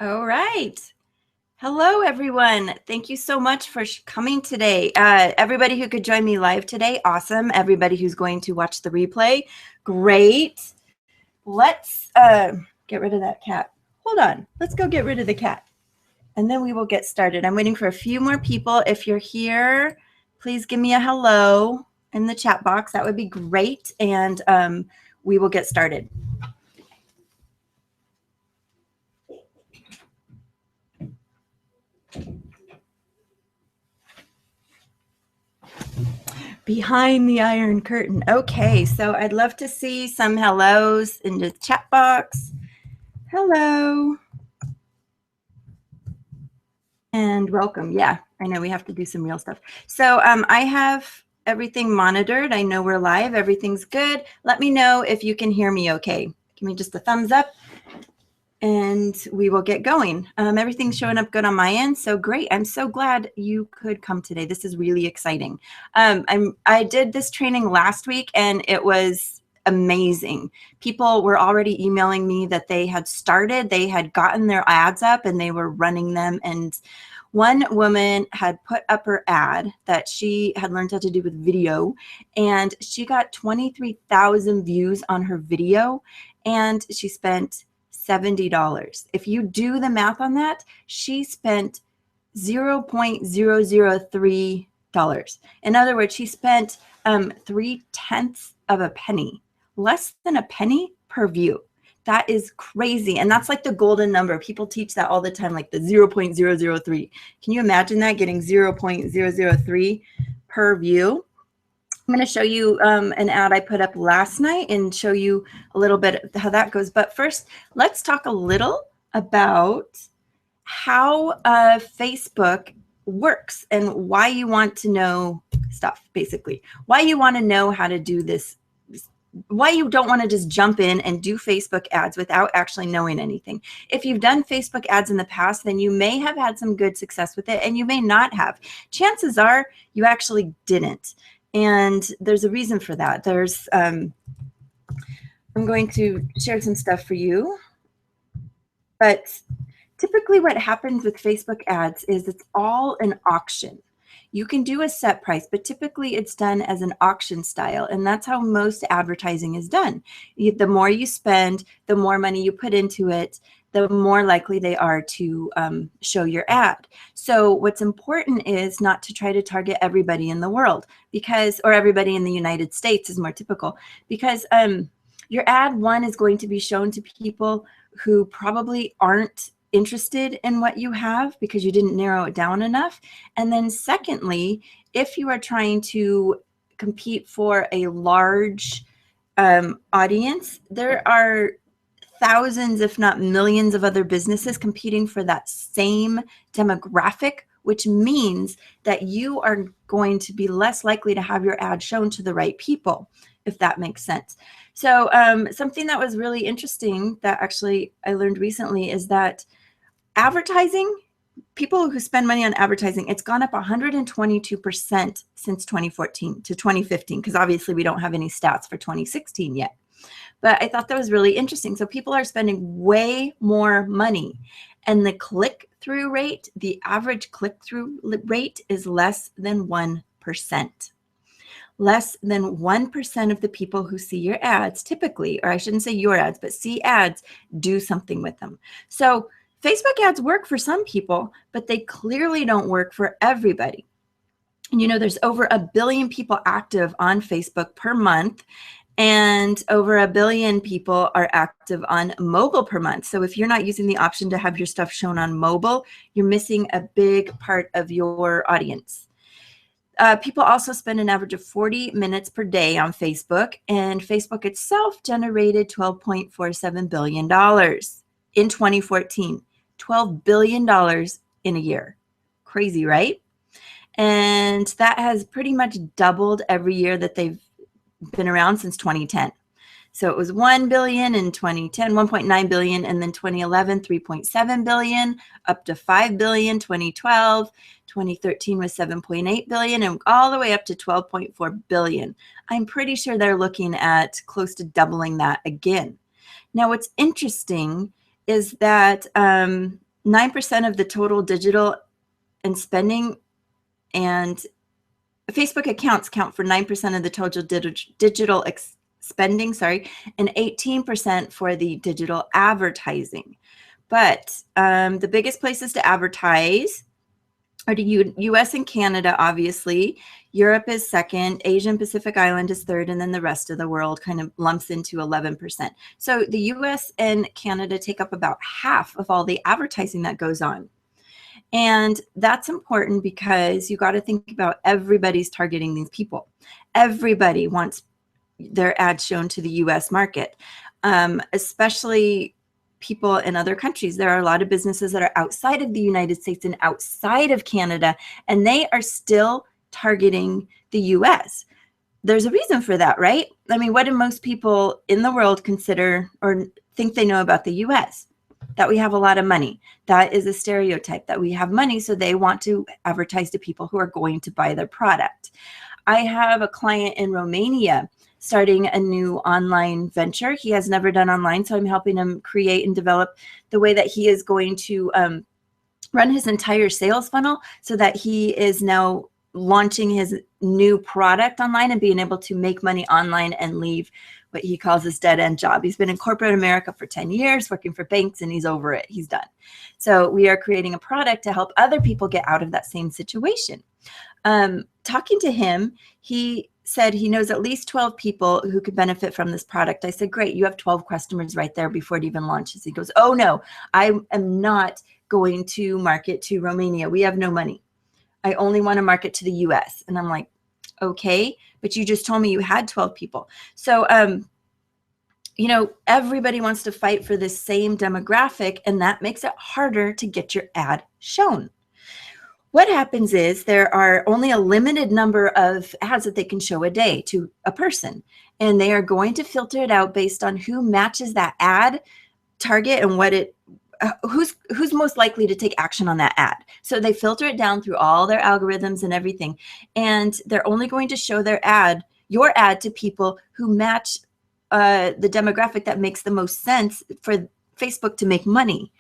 All right. Hello, everyone. Thank you so much for coming today. Everybody who could join me live today, awesome. Everybody who's going to watch the replay, great. Let's get rid of that cat. Hold on. Let's go get rid of the cat. And then we will get started. I'm waiting for a few more people. If you're here, please give me a hello in the chat box. That would be great. And we will get started. Behind the Iron Curtain. Okay, so I'd love to see some hellos in the chat box. Hello. And welcome. Yeah, I know we have to do some real stuff. So I have everything monitored. I know we're live. Everything's good. Let me know if you can hear me okay. Give me just a thumbs up and we will get going. Everything's showing up good on my end, so great. I'm so glad you could come today. This is really exciting. I did this training last week and it was amazing. People were already emailing me that they had started, they had gotten their ads up and they were running them. And one woman had put up her ad that she had learned how to do with video, and she got 23,000 views on her video, and she spent $70. If you do the math on that, she spent $0.003. In other words, she spent 3/10 of a penny, less than a penny per view. That is crazy. And that's like the golden number. People teach that all the time, like the 0.003. Can you imagine that, getting 0.003 per view? I'm going to show you an ad I put up last night and show you a little bit how that goes. But first, let's talk a little about how Facebook works and why you want to know stuff, basically. Why you want to know how to do this, why you don't want to just jump in and do Facebook ads without actually knowing anything. If you've done Facebook ads in the past, then you may have had some good success with it and you may not have. Chances are you actually didn't. And there's a reason for that. There's, I'm going to share some stuff for you. But typically what happens with Facebook ads is it's all an auction. You can do a set price, but typically it's done as an auction style. And that's how most advertising is done. The more you spend, the more money you put into it, the more likely they are to show your ad. So what's important is not to try to target everybody in the world, because, or everybody in the United States is more typical, because your ad, one, is going to be shown to people who probably aren't interested in what you have because you didn't narrow it down enough. And then secondly, if you are trying to compete for a large audience, there are thousands, if not millions, of other businesses competing for that same demographic, which means that you are going to be less likely to have your ad shown to the right people, if that makes sense. So something that was really interesting that actually I learned recently is that advertising, people who spend money on advertising, it's gone up 122% since 2014 to 2015, because obviously we don't have any stats for 2016 yet. But I thought that was really interesting. So people are spending way more money, and the click-through rate, the average click-through rate is less than 1%. Less than 1% of the people who see your ads typically, or I shouldn't say your ads, but see ads, do something with them. So Facebook ads work for some people, but they clearly don't work for everybody. And you know, there's over 1 billion people active on Facebook per month, and over 1 billion people are active on mobile per month. So if you're not using the option to have your stuff shown on mobile, you're missing a big part of your audience. People also spend an average of 40 minutes per day on Facebook, and Facebook itself generated $12.47 billion in 2014. $12 billion in a year. Crazy, right? And that has pretty much doubled every year that they've been around since 2010. So it was 1 billion in 2010, 1.9 billion, and then 2011, 3.7 billion, up to 5 billion, 2012, 2013 was 7.8 billion, and all the way up to 12.4 billion. I'm pretty sure they're looking at close to doubling that again. Now, what's interesting is that 9% of the total digital and spending, and Facebook accounts count for 9% of the total digital spending, and 18% for the digital advertising. But the biggest places to advertise are the US and Canada, obviously. Europe is second, Asia and Pacific Island is third, and then the rest of the world kind of lumps into 11%. So the US and Canada take up about half of all the advertising that goes on. And that's important because you got to think about everybody's targeting these people. Everybody wants their ads shown to the US market, especially people in other countries. There are a lot of businesses that are outside of the United States and outside of Canada, and they are still targeting the US. There's a reason for that, right? I mean, what do most people in the world consider or think they know about the US? That we have a lot of money. That is a stereotype, that we have money, so they want to advertise to people who are going to buy their product. I have a client in Romania starting a new online venture. He has never done online, so I'm helping him create and develop the way that he is going to run his entire sales funnel, so that he is now launching his new product online and being able to make money online and leave what he calls his dead-end job. He's been in corporate America for 10 years, working for banks, and he's over it. He's done. So we are creating a product to help other people get out of that same situation. Talking to him, he said he knows at least 12 people who could benefit from this product. I said, great, you have 12 customers right there before it even launches. He goes, oh no, I am not going to market to Romania. We have no money. I only want to market to the US. And I'm like, okay, but you just told me you had 12 people. So, you know, everybody wants to fight for this same demographic, and that makes it harder to get your ad shown. What happens is there are only a limited number of ads that they can show a day to a person, and they are going to filter it out based on who matches that ad target and what it who's most likely to take action on that ad. So they filter it down through all their algorithms and everything, and they're only going to show their ad, your ad, to people who match the demographic that makes the most sense for Facebook to make money,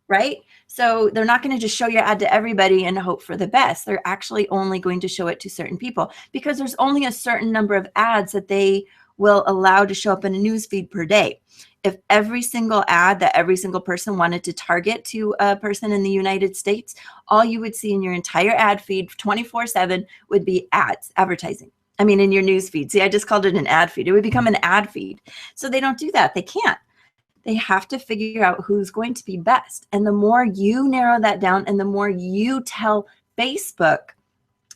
right? So they're not going to just show your ad to everybody and hope for the best. They're actually only going to show it to certain people, because there's only a certain number of ads that they will allow to show up in a newsfeed per day. If every single ad that every single person wanted to target to a person in the United States, all you would see in your entire ad feed 24/7 would be ads, advertising. I mean, in your news feed. See, I just called it an ad feed. It would become an ad feed. So they don't do that. They can't. They have to figure out who's going to be best. And the more you narrow that down and the more you tell Facebook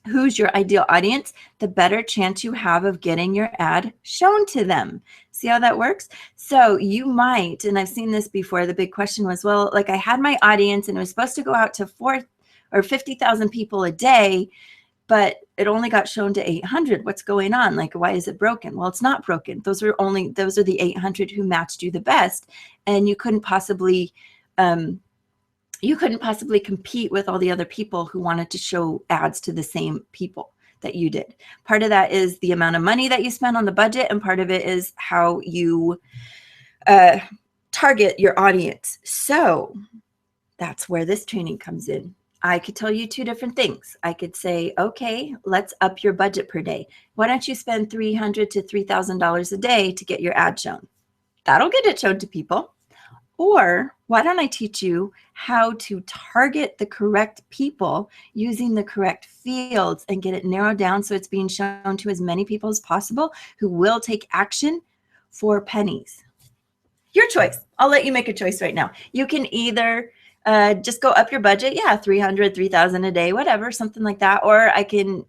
who's your ideal audience, the better chance you have of getting your ad shown to them. See how that works? So you might, and I've seen this before, the big question was, well, like I had my audience and it was supposed to go out to 4 or 50,000 people a day, but it only got shown to 800. What's going on? Like, why is it broken? Well, it's not broken. Those are the 800 who matched you the best, and you couldn't possibly compete with all the other people who wanted to show ads to the same people that you did. Part of that is the amount of money that you spend on the budget, and part of it is how you target your audience. So that's where this training comes in. I could tell you two different things. I could say, okay, let's up your budget per day. Why don't you spend $300 to $3,000 a day to get your ad shown? That'll get it shown to people. Or why don't I teach you how to target the correct people using the correct fields and get it narrowed down so it's being shown to as many people as possible who will take action for pennies. Your choice. I'll let you make a choice right now. You can either just go up your budget, yeah, 300, 3,000 a day, whatever, something like that. Or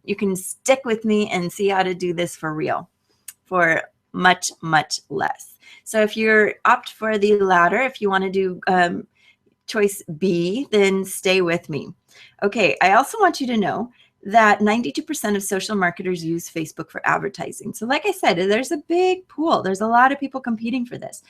you can stick with me and see how to do this for real for much, much less. So if you're opt for the latter, if you want to do choice B, then stay with me. Okay, I also want you to know that 92% of social marketers use Facebook for advertising. So like I said, there's a big pool. There's a lot of people competing for this.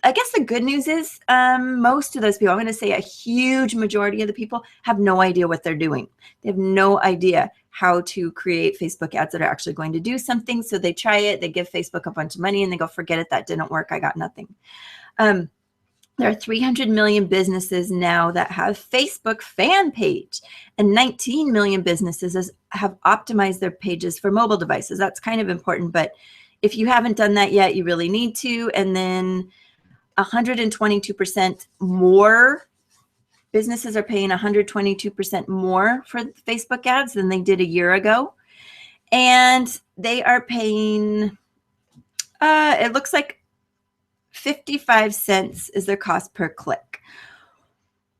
I guess the good news is most of those people, I'm going to say a huge majority of the people, have no idea what they're doing. They have no idea how to create Facebook ads that are actually going to do something. So they try it, they give Facebook a bunch of money, and they go, forget it, that didn't work, I got nothing. There are 300 million businesses now that have Facebook fan page, and 19 million businesses have optimized their pages for mobile devices. That's kind of important, but if you haven't done that yet, you really need to. And then 122% more businesses are paying 122% more for Facebook ads than they did a year ago. And they are paying, it looks like 55 cents is their cost per click.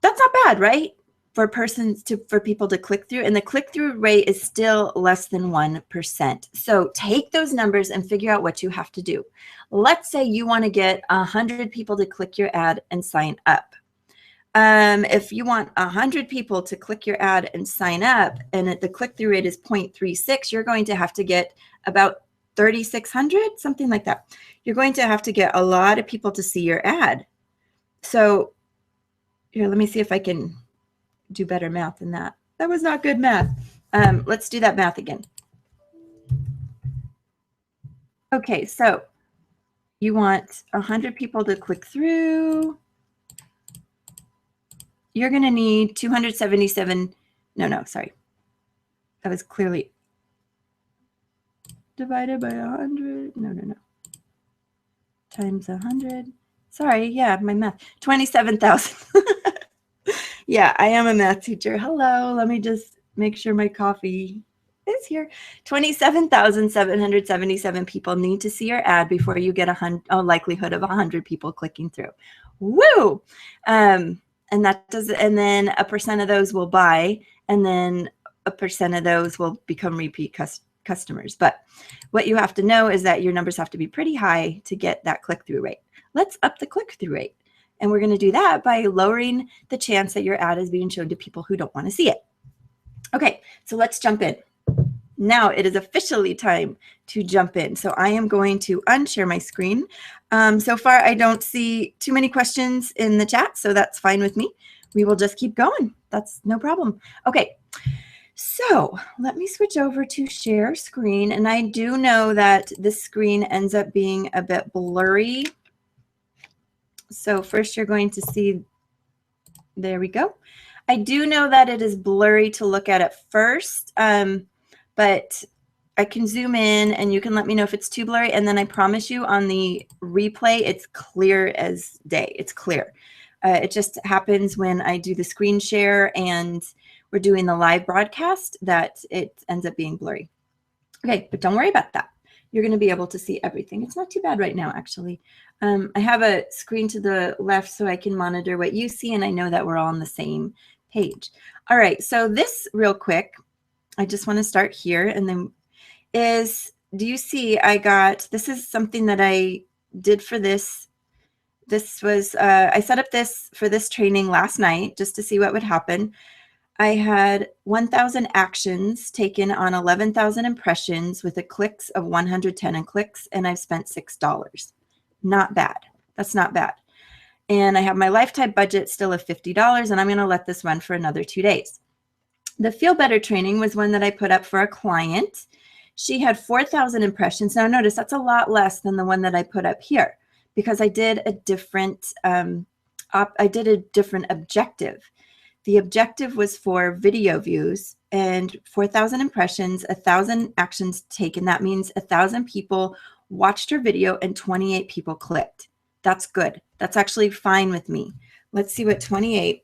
That's not bad, right? For people to click through, and the click-through rate is still less than 1%. So take those numbers and figure out what you have to do. Let's say you want to get 100 people to click your ad and sign up. If you want 100 people to click your ad and sign up, and the click-through rate is 0.36, you're going to have to get about 3,600, something like that. You're going to have to get a lot of people to see your ad. So here, let me see if I can do better math than that. That was not good math. Let's do that math again. Okay, so you want 100 people to click through. You're going to need 277. No, sorry. That was clearly divided by 100. No. Times 100. Sorry, yeah, my math. 27,000. Yeah, I am a math teacher. Hello, let me just make sure my coffee is here. 27,777 people need to see your ad before you get a likelihood of 100 people clicking through. Woo! And then a percent of those will buy, and then a percent of those will become repeat customers. But what you have to know is that your numbers have to be pretty high to get that click-through rate. Let's up the click-through rate. And we're going to do that by lowering the chance that your ad is being shown to people who don't want to see it. Okay, so let's jump in. Now it is officially time to jump in. So I am going to unshare my screen. So far, I don't see too many questions in the chat, so that's fine with me. We will just keep going. That's no problem. Okay, so let me switch over to share screen. And I do know that this screen ends up being a bit blurry. So first you're going to see, there we go. I do know that it is blurry to look at first, but I can zoom in and you can let me know if it's too blurry. And then I promise you on the replay, it's clear as day. It's clear. It just happens when I do the screen share and we're doing the live broadcast that it ends up being blurry. Okay, but don't worry about that. You're going to be able to see everything. It's not too bad right now, actually. I have a screen to the left so I can monitor what you see, and I know that we're all on the same page. All right, so this real quick, I just want to start here, and then do you see this is something that I did for this. This was, I set up this for this training last night just to see what would happen. I had 1,000 actions taken on 11,000 impressions with a clicks of 110 and clicks, and I've spent $6. Not bad. That's not bad. And I have my lifetime budget still of $50, and I'm going to let this run for another 2 days. The Feel Better training was one that I put up for a client. She had 4,000 impressions. Now notice that's a lot less than the one that I put up here because I did a different objective. The objective was for video views and 4,000 impressions, 1,000 actions taken. That means 1,000 people watched her video and 28 people clicked. That's good. That's actually fine with me. Let's see what 28.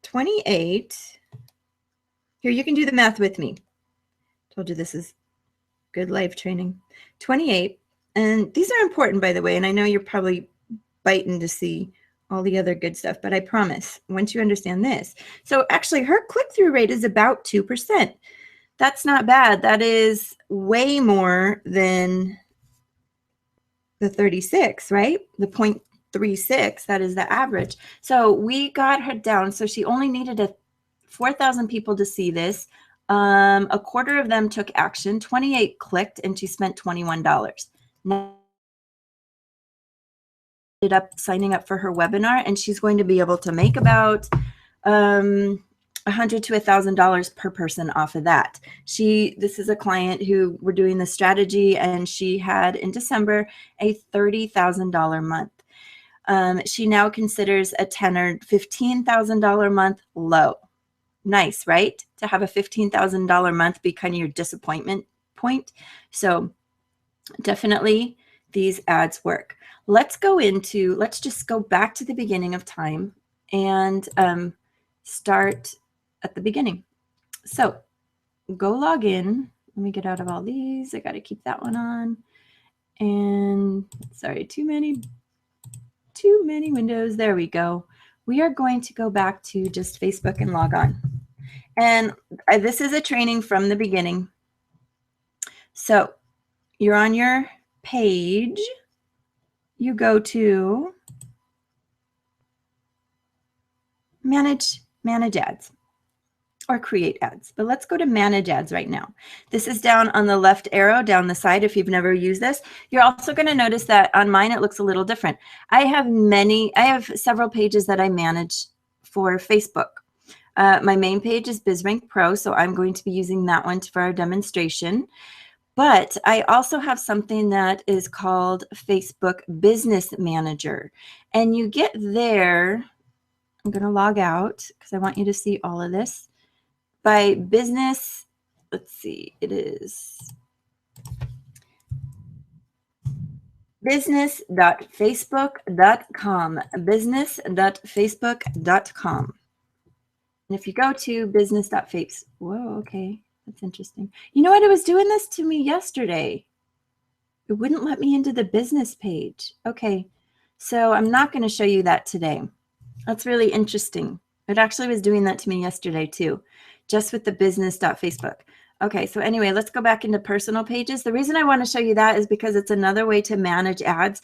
28. Here, you can do the math with me. Told you this is good live training. 28. And these are important, by the way, and I know you're probably biting to see all the other good stuff, but I promise once you understand this. So actually her click-through rate is about 2%. That's not bad. That is way more than the 36, right? The 0.36, that is the average. So we got her down. So she only needed 4,000 people to see this. A quarter of them took action, 28 clicked, and she spent $21. Now, ended up signing up for her webinar, and she's going to be able to make about $100 to $1,000 per person off of that. This is a client who we're doing the strategy, and she had in December a $30,000 month. She now considers a $10,000 or $15,000 month low. Nice, right? To have a $15,000 month be kind of your disappointment point. So definitely these ads work. Let's just go back to the beginning of time and start at the beginning. So go log in. Let me get out of all these. I got to keep that one on. And sorry, too many windows. There we go. We are going to go back to just Facebook and log on. And this is a training from the beginning. So you're on your page. You go to manage ads or create ads. But let's go to manage ads right now. This is down on the left arrow down the side if you've never used this. You're also going to notice that on mine it looks a little different. I have several pages that I manage for Facebook. My main page is BizRank Pro, so I'm going to be using that one for our demonstration. But I also have something that is called Facebook Business Manager. And you get there, I'm going to log out because I want you to see all of this. By business, let's see, it is business.facebook.com, business.facebook.com. And if you go to business.face, whoa, okay, that's interesting. You know what? It was doing this to me yesterday. It wouldn't let me into the business page. Okay, so I'm not going to show you that today. That's really interesting. It actually was doing that to me yesterday too, just with the business.facebook. Okay, so anyway, let's go back into personal pages. The reason I want to show you that is because it's another way to manage ads.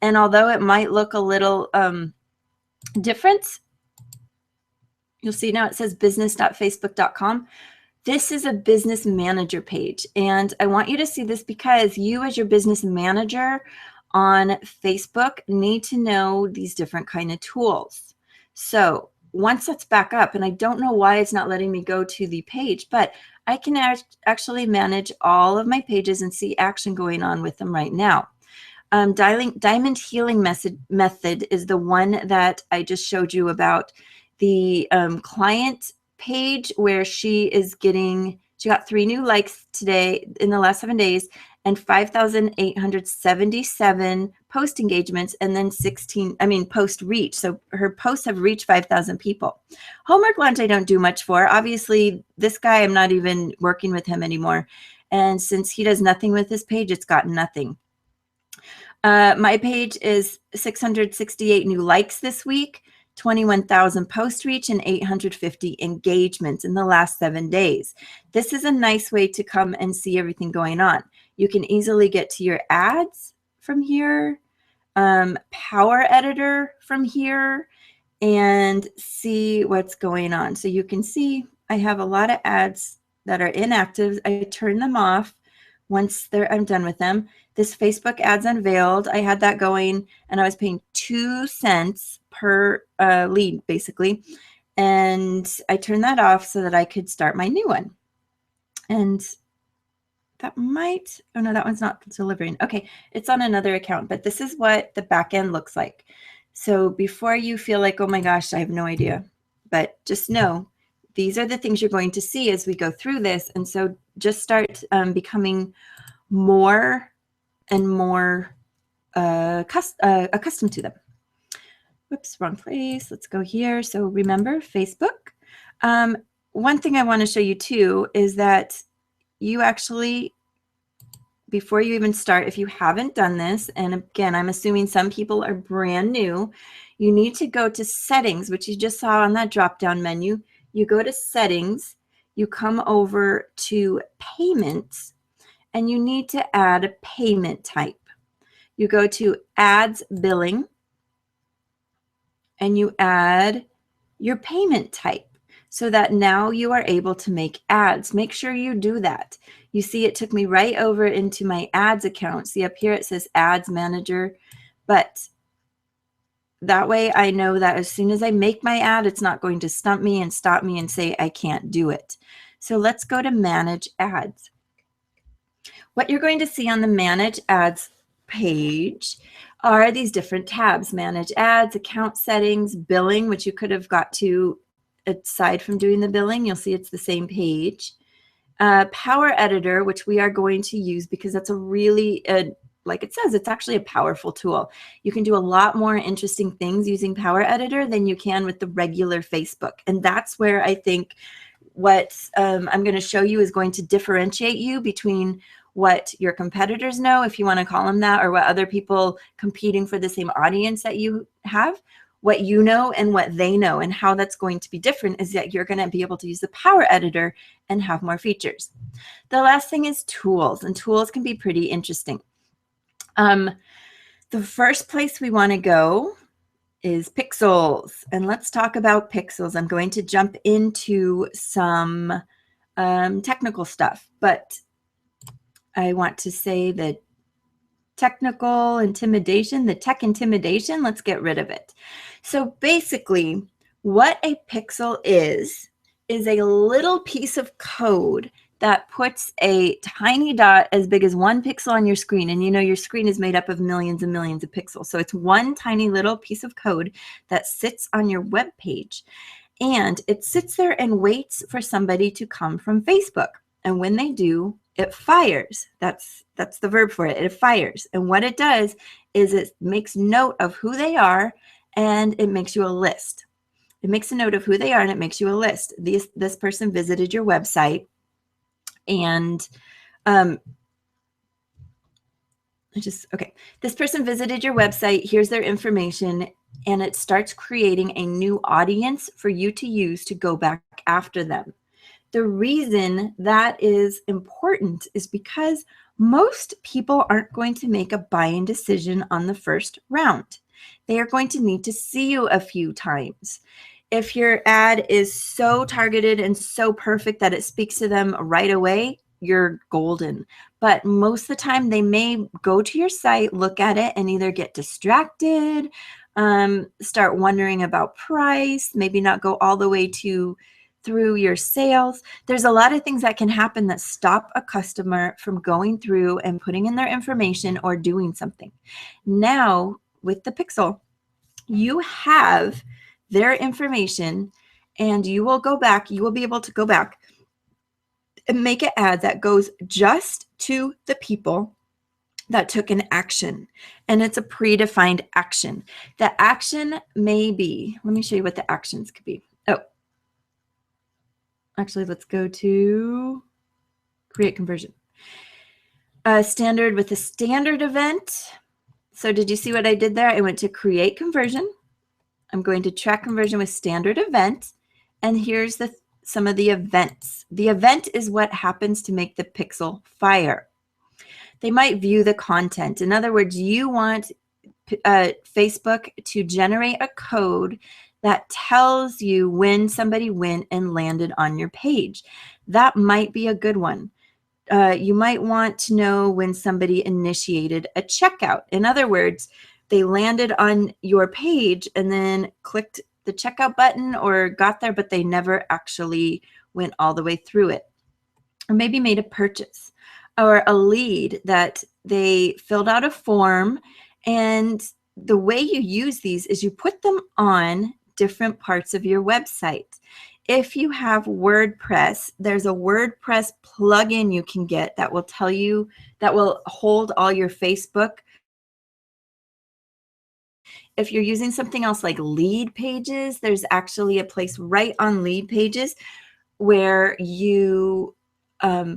And although it might look a little different, you'll see now it says business.facebook.com. This is a business manager page. And I want you to see this because you as your business manager on Facebook need to know these different kind of tools. So once that's back up, and I don't know why it's not letting me go to the page, but I can actually manage all of my pages and see action going on with them right now. Diamond Healing method is the one that I just showed you about. The client page where she got 3 new likes today in the last 7 days and 5,877 post engagements and then post reach. So her posts have reached 5,000 people. Homework Lunch I don't do much for. Obviously, this guy, I'm not even working with him anymore. And since he does nothing with his page, it's gotten nothing. My page is 668 new likes this week, 21,000 post reach, and 850 engagements in the last 7 days. This is a nice way to come and see everything going on. You can easily get to your ads from here, Power Editor from here, and see what's going on. So you can see I have a lot of ads that are inactive. I turn them off once I'm done with them. This Facebook ads Unveiled, I had that going and I was paying 2 cents per lead basically. And I turned that off so that I could start my new one. And that oh no, that one's not delivering. Okay, it's on another account, but this is what the back end looks like. So before you feel like, oh my gosh, I have no idea, but just know these are the things you're going to see as we go through this. And so just start becoming more and more accustomed to them. Whoops, wrong place. Let's go here. So remember Facebook. One thing I want to show you too is that you actually, before you even start, if you haven't done this, and again, I'm assuming some people are brand new, you need to go to settings, which you just saw on that drop-down menu. You go to settings, you come over to payments, and you need to add a payment type. You go to ads billing, and you add your payment type so that now you are able to make ads. Make sure you do that. You see it took me right over into my ads account. See up here it says ads manager, but that way I know that as soon as I make my ad, it's not going to stump me and stop me and say I can't do it. So let's go to manage ads. What you're going to see on the manage ads page are these different tabs: manage ads, account settings, billing, which you could have got to aside from doing the billing. You'll see it's the same page. Power editor, which we are going to use because that's a really, like it says, it's actually a powerful tool. You can do a lot more interesting things using Power Editor than you can with the regular Facebook. And that's where I think what I'm going to show you is going to differentiate you between what your competitors know, if you want to call them that, or what other people competing for the same audience that you have, what you know and what they know. And how that's going to be different is that you're going to be able to use the Power Editor and have more features. The last thing is tools, and tools can be pretty interesting. The first place we want to go is pixels, and let's talk about pixels. I'm going to jump into some technical stuff, but I want to say that technical intimidation, the tech intimidation, let's get rid of it. So basically, what a pixel is a little piece of code that puts a tiny dot as big as 1 pixel on your screen. And you know, your screen is made up of millions and millions of pixels. So it's one tiny little piece of code that sits on your web page. And it sits there and waits for somebody to come from Facebook. And when they do, it fires. That's the verb for it. It fires. And what it does is it makes note of who they are, and it makes you a list. It makes a note of who they are, and it makes you a list. This person visited your website, and this person visited your website. Here's their information, and it starts creating a new audience for you to use to go back after them. The reason that is important is because most people aren't going to make a buying decision on the first round. They are going to need to see you a few times. If your ad is so targeted and so perfect that it speaks to them right away, you're golden. But most of the time, they may go to your site, look at it, and either get distracted, start wondering about price, maybe not go all the way through your sales. There's a lot of things that can happen that stop a customer from going through and putting in their information or doing something. Now, with the pixel, you have their information, and you will be able to go back and make an ad that goes just to the people that took an action. And it's a predefined action. The action may be, let me show you what the actions could be. Oh, actually, let's go to create conversion. Standard with a standard event. So did you see what I did there? I went to create conversion. I'm going to track conversion with standard event. And here's some of the events. The event is what happens to make the pixel fire. They might view the content. In other words, you want Facebook to generate a code that tells you when somebody went and landed on your page. That might be a good one. You might want to know when somebody initiated a checkout. In other words, they landed on your page and then clicked the checkout button or got there, but they never actually went all the way through it. Or maybe made a purchase, or a lead that they filled out a form. And the way you use these is you put them on different parts of your website. If you have WordPress, there's a WordPress plugin you can get that will tell you, that will hold all your Facebook. If you're using something else like lead pages, there's actually a place right on lead pages where you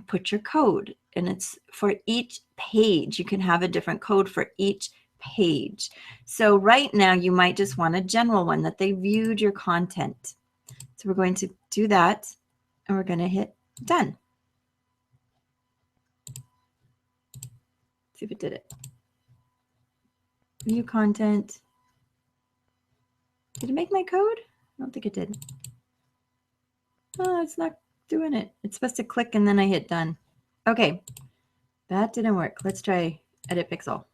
put your code, and it's for each page. You can have a different code for each page. So right now you might just want a general one that they viewed your content. So we're going to do that, and we're going to hit done. See if it did it. View content. Did it make my code? I don't think it did. Oh, it's not doing it. It's supposed to click and then I hit done. Okay, that didn't work. Let's try edit pixel.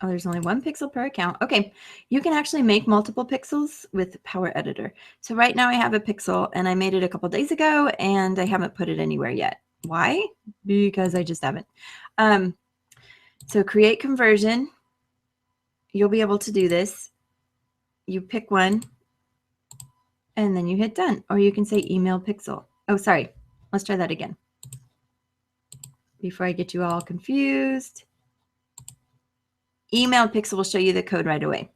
Oh, there's only one pixel per account. Okay, you can actually make multiple pixels with Power Editor. So right now I have a pixel and I made it a couple days ago and I haven't put it anywhere yet. Why? Because I just haven't. So create conversion. You'll be able to do this. You pick one and then you hit done. Or you can say email pixel. Oh, sorry. Let's try that again before I get you all confused. Email pixel will show you the code right away.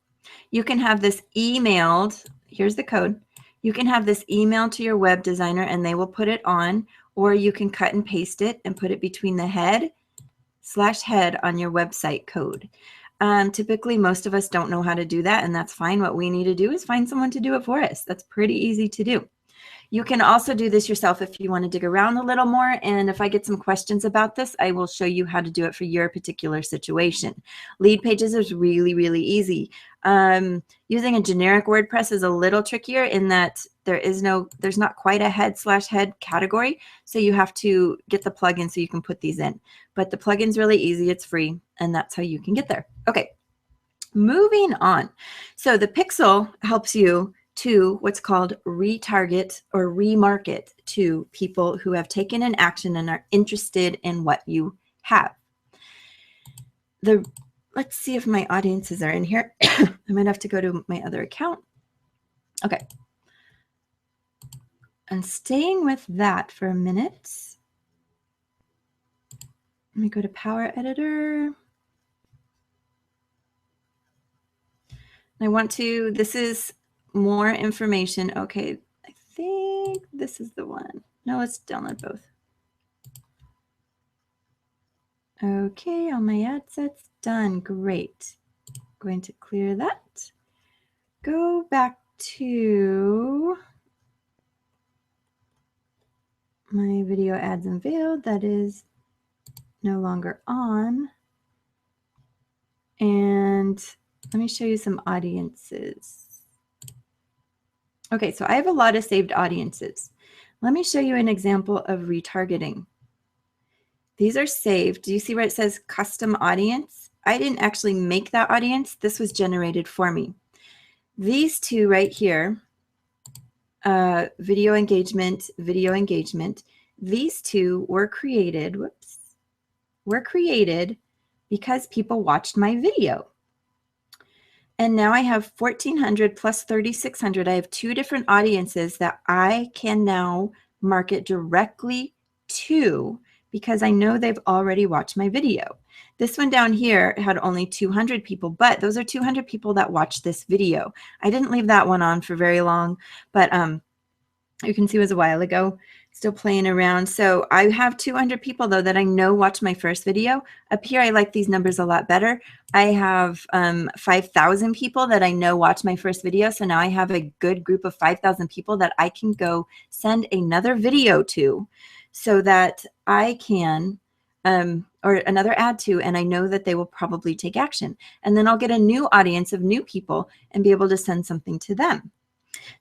You can have this emailed. Here's the code. You can have this emailed to your web designer and they will put it on, or you can cut and paste it and put it between the head /head on your website code. Typically, most of us don't know how to do that, and that's fine. What we need to do is find someone to do it for us. That's pretty easy to do. You can also do this yourself if you want to dig around a little more. And if I get some questions about this, I will show you how to do it for your particular situation. Lead pages is really, really easy. Using a generic WordPress is a little trickier in that there's not quite a head/head category. So you have to get the plugin so you can put these in. But the plugin's really easy. It's free. And that's how you can get there. Okay, moving on. So the pixel helps you to what's called retarget or remarket to people who have taken an action and are interested in what you have. Let's see if my audiences are in here. I might have to go to my other account. Okay. And staying with that for a minute. Let me go to Power Editor. I want to, this is more information. Okay, I think this is the one. No, let's download both. Okay, all my ad sets done. Great. Going to clear that. Go back to my video ads unveiled. That is no longer on. And let me show you some audiences. Okay, so I have a lot of saved audiences. Let me show you an example of retargeting. These are saved. Do you see where it says custom audience? I didn't actually make that audience. This was generated for me. These two right here, video engagement, these two were created, because people watched my video. And now I have 1,400 plus 3,600. I have two different audiences that I can now market directly to because I know they've already watched my video. This one down here had only 200 people, but those are 200 people that watched this video. I didn't leave that one on for very long, but you can see it was a while ago, still playing around. So I have 200 people though that I know watched my first video. Up here, I like these numbers a lot better. I have 5,000 people that I know watched my first video. So now I have a good group of 5,000 people that I can go send another video to so that I can, or another ad to, and I know that they will probably take action. And then I'll get a new audience of new people and be able to send something to them.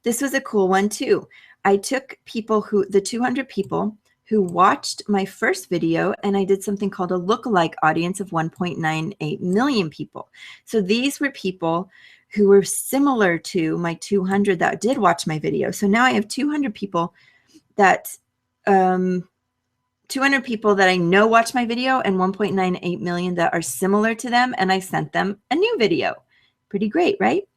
This was a cool one too. I took the 200 people who watched my first video, and I did something called a lookalike audience of 1.98 million people. So these were people who were similar to my 200 that did watch my video. So now I have 200 people that 200 people that I know watch my video and 1.98 million that are similar to them, and I sent them a new video. Pretty great, right?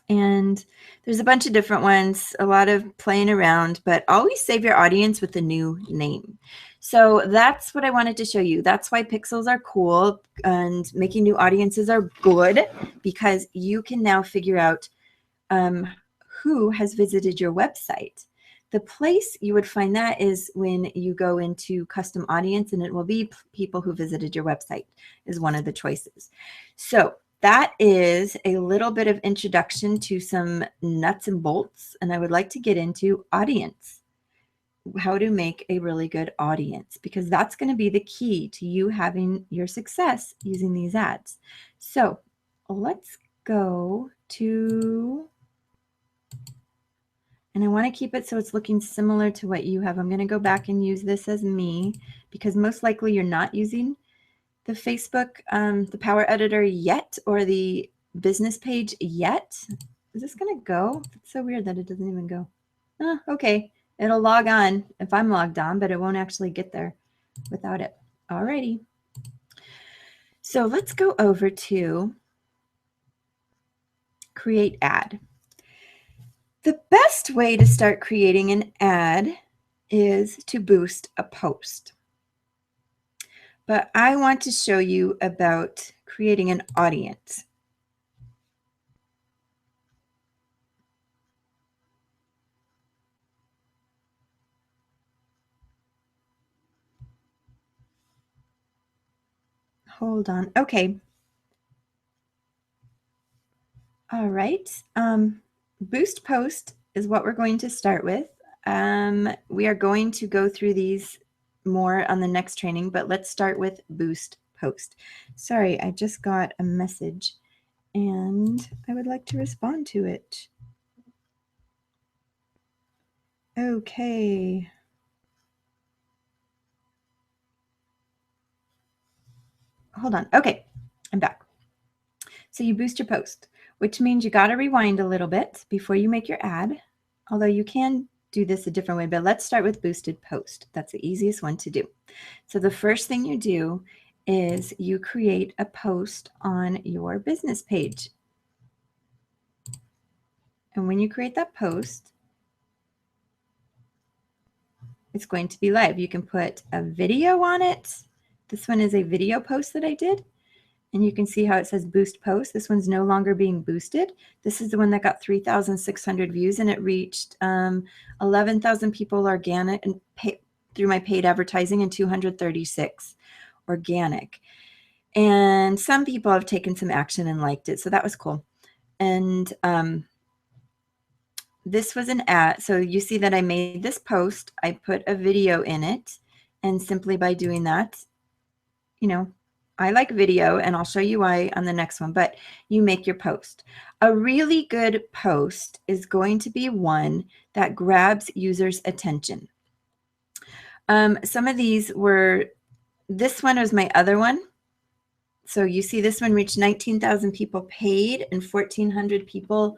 And there's a bunch of different ones, a lot of playing around, but always save your audience with a new name. So that's what I wanted to show you. That's why pixels are cool and making new audiences are good, because you can now figure out who has visited your website. The place you would find that is when you go into custom audience, and it will be people who visited your website is one of the choices. So that is a little bit of introduction to some nuts and bolts, and I would like to get into audience, how to make a really good audience, because that's going to be the key to you having your success using these ads. So let's go to, and I want to keep it so it's looking similar to what you have. I'm going to go back and use this as me, because most likely you're not using the Facebook, the Power Editor yet, or the business page yet. Is this going to go? It's so weird that it doesn't even go. Okay. It'll log on if I'm logged on, but it won't actually get there without it. Alrighty. So let's go over to create ad. The best way to start creating an ad is to boost a post. But I want to show you about creating an audience. Hold on. Okay. All right. Boost post is what we're going to start with. We are going to go through these more on the next training, but let's start with boost post. Sorry, I just got a message and I would like to respond to it. Okay. Hold on. Okay, I'm back. So you boost your post, which means you got to rewind a little bit before you make your ad, although you can do this a different way, but let's start with boosted post. That's the easiest one to do. So the first thing you do is you create a post on your business page. And when you create that post, it's going to be live. You can put a video on it. This one is a video post that I did. And you can see how it says boost post. This one's no longer being boosted. This is the one that got 3,600 views, and it reached 11,000 people organic and through my paid advertising, and 236 organic. And some people have taken some action and liked it, so that was cool. And this was an ad. So you see that I made this post. I put a video in it, and simply by doing that, you know, I like video, and I'll show you why on the next one, but you make your post. A really good post is going to be one that grabs users' attention. Some of these were, this one was my other one. So you see this one reached 19,000 people paid and 1,400 people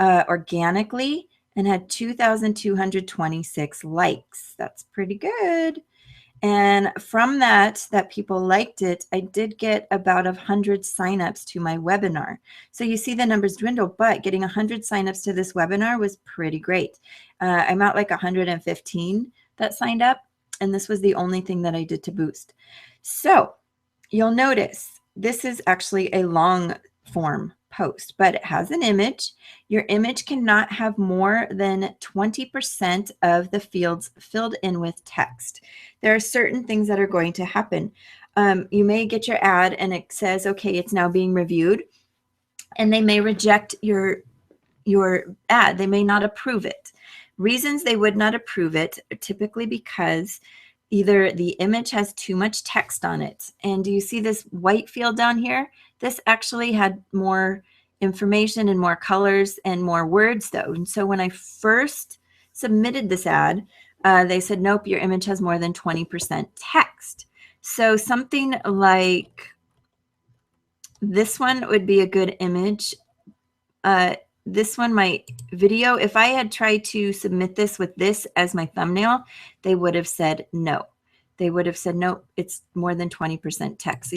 organically, and had 2,226 likes. That's pretty good. And from that people liked it, I did get about 100 signups to my webinar. So you see the numbers dwindle, but getting 100 signups to this webinar was pretty great. I'm at like 115 that signed up, and this was the only thing that I did to boost. So you'll notice this is actually a long form post, but it has an image. Your image cannot have more than 20% of the fields filled in with text. There are certain things that are going to happen. You may get your ad and it says, okay, it's now being reviewed, and they may reject your ad. They may not approve it. Reasons they would not approve it are typically because either the image has too much text on it. And do you see this white field down here? This actually had more information and more colors and more words though. And so when I first submitted this ad, they said, nope, your image has more than 20% text. So something like this one would be a good image. This one, my video, if I had tried to submit this with this as my thumbnail, they would have said no. They would have said, no, it's more than 20% text.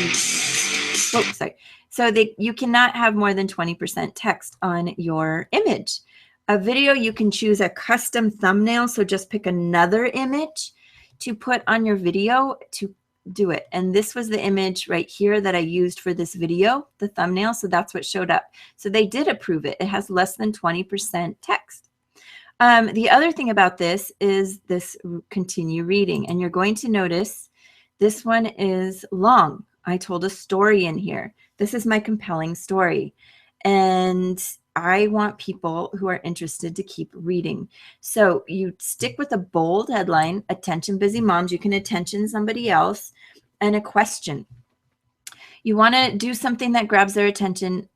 So you cannot have more than 20% text on your image. A video, you can choose a custom thumbnail. So just pick another image to put on your video to do it. And this was the image right here that I used for this video, the thumbnail. So that's what showed up. So they did approve it. It has less than 20% text. The other thing about this is this continue reading. And you're going to notice this one is long. I told a story in here. This is my compelling story. And I want people who are interested to keep reading. So you stick with a bold headline, attention busy moms. You can attention somebody else, and a question. You want to do something that grabs their attention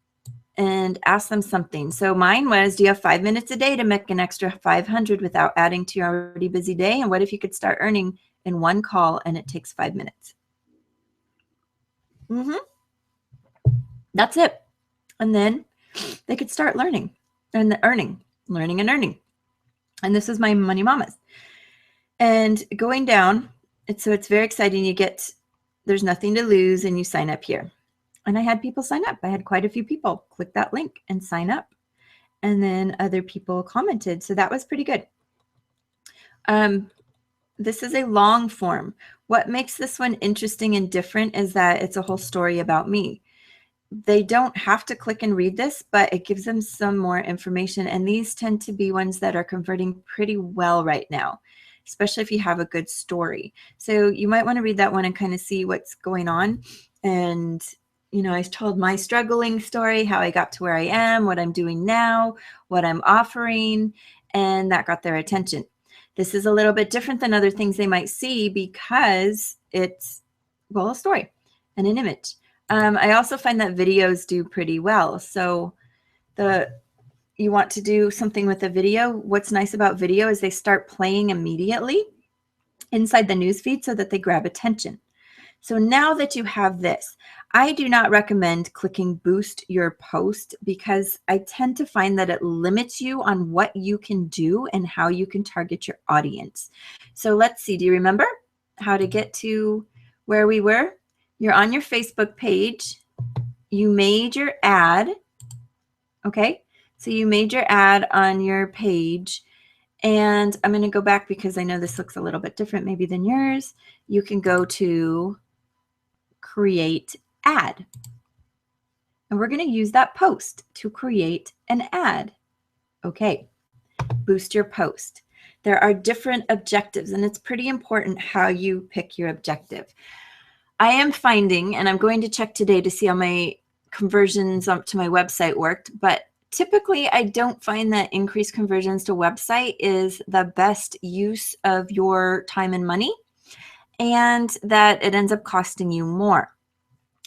and ask them something. So mine was, do you have 5 minutes a day to make an extra 500 without adding to your already busy day? And what if you could start earning in one call and it takes 5 minutes? That's it. And then they could start learning and learning and earning. And this is my Money Mamas. And going down, it's very exciting. There's nothing to lose, and you sign up here. And I had people sign up. I had quite a few people click that link and sign up. And then other people commented. So that was pretty good. This is a long form. What makes this one interesting and different is that it's a whole story about me. They don't have to click and read this, but it gives them some more information. And these tend to be ones that are converting pretty well right now, especially if you have a good story. So you might want to read that one and kind of see what's going on. And, I told my struggling story, how I got to where I am, what I'm doing now, what I'm offering, and that got their attention. This is a little bit different than other things they might see because it's, a story and an image. I also find that videos do pretty well. So you want to do something with a video. What's nice about video is they start playing immediately inside the newsfeed so that they grab attention. So now that you have this, I do not recommend clicking boost your post because I tend to find that it limits you on what you can do and how you can target your audience. So let's see, do you remember how to get to where we were? You're on your Facebook page. You made your ad. Okay, so you made your ad on your page. And I'm going to go back because I know this looks a little bit different maybe than yours. You can go to create ad. And we're going to use that post to create an ad. Okay, boost your post. There are different objectives, and it's pretty important how you pick your objective. I am finding, and I'm going to check today to see how my conversions up to my website worked, but typically I don't find that increased conversions to website is the best use of your time and money, and that it ends up costing you more.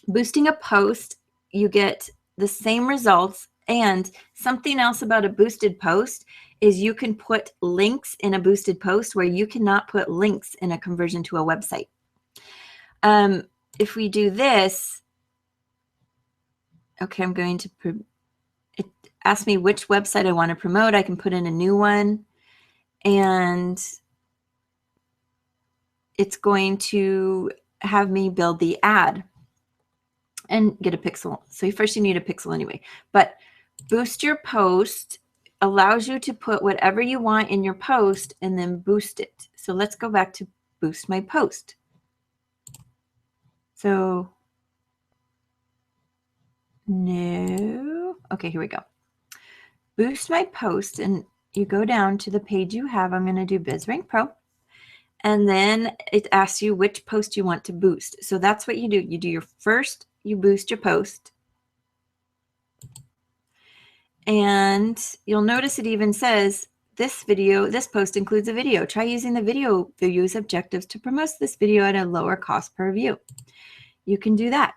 Boosting a post, you get the same results, and something else about a boosted post is you can put links in a boosted post where you cannot put links in a conversion to a website. If we do this, okay, I'm going to, it asks me which website I want to promote. I can put in a new one, and it's going to have me build the ad and get a pixel. So first you need a pixel anyway, but boost your post allows you to put whatever you want in your post and then boost it. So let's go back to boost my post. So no, okay, here we go. Boost my post, and you go down to the page you have. I'm going to do BizRank Pro. And then it asks you which post you want to boost. So that's what you do. You do your first, you boost your post. And you'll notice it even says, this post includes a video. Try using the video views objectives to promote this video at a lower cost per view. You can do that.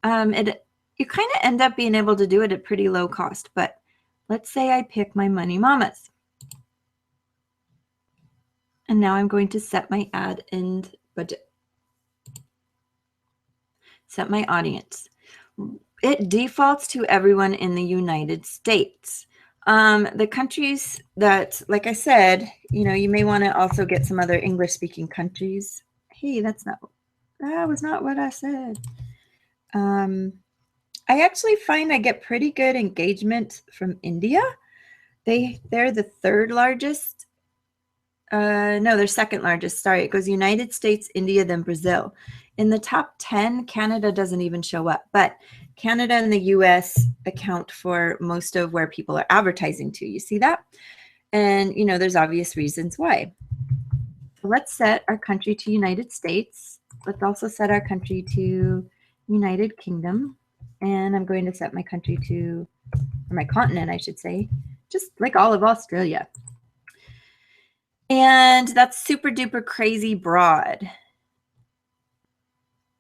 You kind of end up being able to do it at pretty low cost, but let's say I pick my Money Mamas. And now I'm going to set my ad and budget. Set my audience. It defaults to everyone in the United States. The countries that, like I said, you may want to also get some other English-speaking countries. Hey, that was not what I said. I actually find I get pretty good engagement from India. They're the third largest. No, they're second largest. Sorry, it goes United States, India, then Brazil. In the top 10, Canada doesn't even show up, but Canada and the US account for most of where people are advertising to. You see that? And, there's obvious reasons why. So let's set our country to United States. Let's also set our country to United Kingdom. And I'm going to set my country to, or my continent, I should say, just like all of Australia. And that's super duper crazy broad.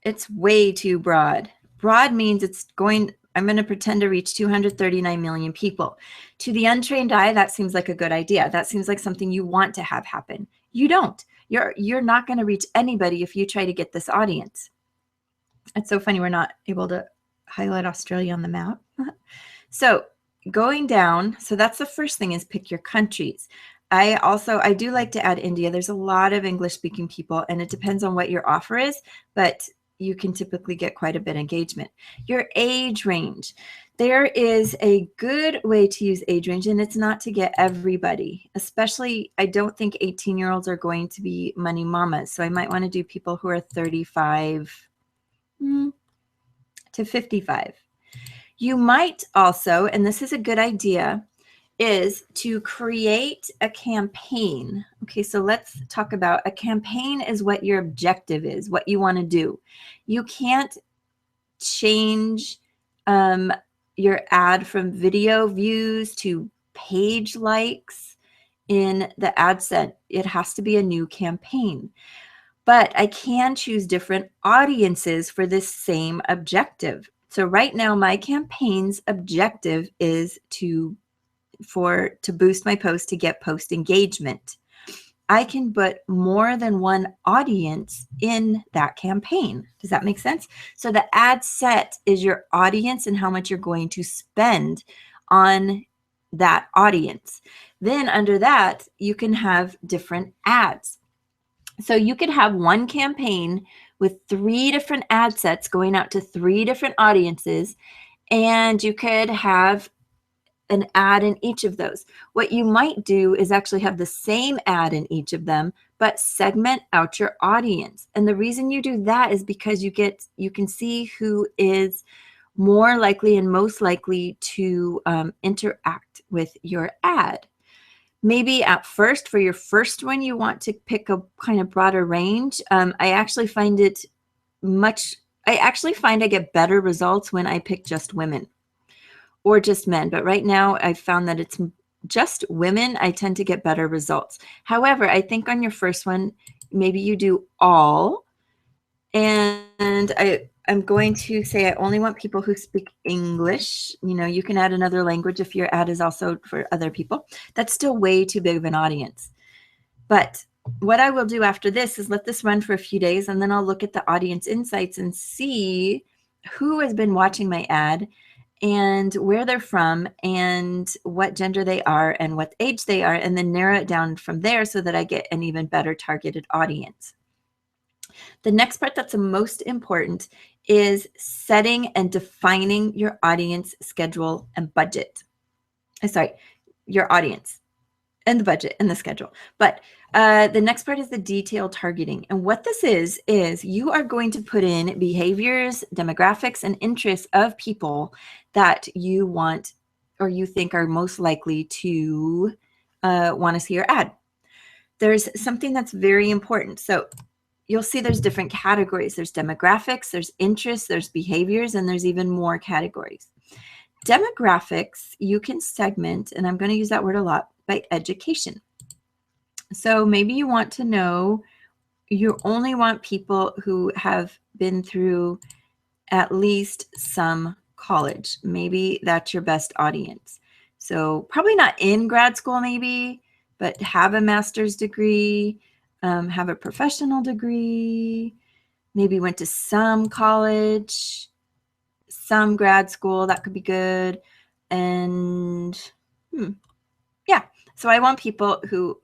It's way too broad. Broad means I'm going to pretend to reach 239 million people. To the untrained eye, that seems like a good idea. That seems like something you want to have happen. You don't. You're not going to reach anybody if you try to get this audience. It's so funny we're not able to highlight Australia on the map. So going down, so that's the first thing, is pick your countries. I do like to add India. There's a lot of English speaking people, and it depends on what your offer is, but you can typically get quite a bit of engagement. Your age range. There is a good way to use age range, and it's not to get everybody, especially I don't think 18-year-olds are going to be money mamas. So I might want to do people who are 35 to 55. You might also, and this is a good idea, is to create a campaign. Okay, so let's talk about a campaign is what your objective is, what you want to do. You can't change your ad from video views to page likes in the ad set. It has to be a new campaign. But I can choose different audiences for this same objective. So right now, my campaign's objective is to boost my post, to get post engagement. I can put more than one audience in that campaign. Does that make sense? So the ad set is your audience and how much you're going to spend on that audience. Then under that, you can have different ads. So you could have one campaign with 3 different ad sets going out to 3 different audiences, and you could have an ad in each of those. What you might do is actually have the same ad in each of them, but segment out your audience. And the reason you do that is because you can see who is more likely and most likely to interact with your ad. Maybe at first, for your first one, you want to pick a kind of broader range. I actually find I get better results when I pick just women or just men. But right now I've found that it's just women. I tend to get better results. However, I think on your first one, maybe you do all. And I'm going to say I only want people who speak English. You can add another language if your ad is also for other people. That's still way too big of an audience. But what I will do after this is let this run for a few days, and then I'll look at the audience insights and see who has been watching my ad and where they're from and what gender they are and what age they are, and then narrow it down from there so that I get an even better targeted audience. The next part that's the most important is setting and defining your audience schedule and budget. Sorry, your audience and the budget and the schedule. But the next part is the detailed targeting. And what this is you are going to put in behaviors, demographics, and interests of people that you want or you think are most likely to want to see your ad. There's something that's very important. So you'll see there's different categories. There's demographics, there's interests, there's behaviors, and there's even more categories. Demographics, you can segment, and I'm going to use that word a lot, by education. So maybe you want to know, you only want people who have been through at least some college. Maybe that's your best audience. So probably not in grad school maybe, but have a master's degree, have a professional degree, maybe went to some college, some grad school, that could be good. And yeah, so I want people who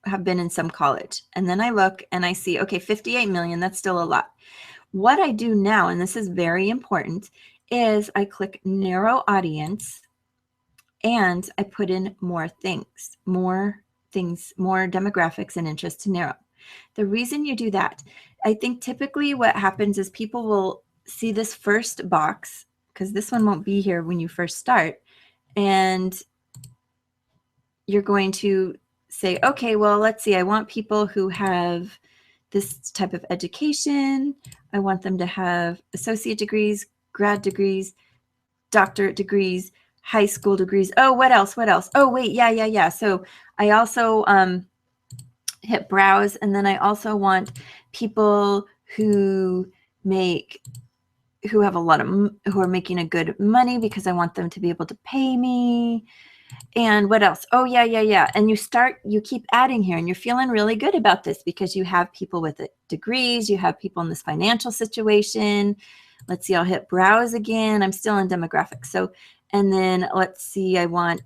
have been in some college. And then I look and I see, okay, 58 million, that's still a lot. What I do now, and this is very important, is I click narrow audience and I put in more demographics and interests to narrow. The reason you do that, I think typically what happens is people will see this first box, because this one won't be here when you first start, and you're going to say, okay, well, let's see, I want people who have this type of education. I want them to have associate degrees, grad degrees, doctorate degrees, high school degrees. Oh, what else? Oh, wait, yeah. So I also hit browse, and then I also want people who are making a good money, because I want them to be able to pay me. And what else? Oh, yeah. And you keep adding here, and you're feeling really good about this because you have people with degrees, you have people in this financial situation. Let's see, I'll hit browse again. I'm still in demographics. So, and then let's see, I want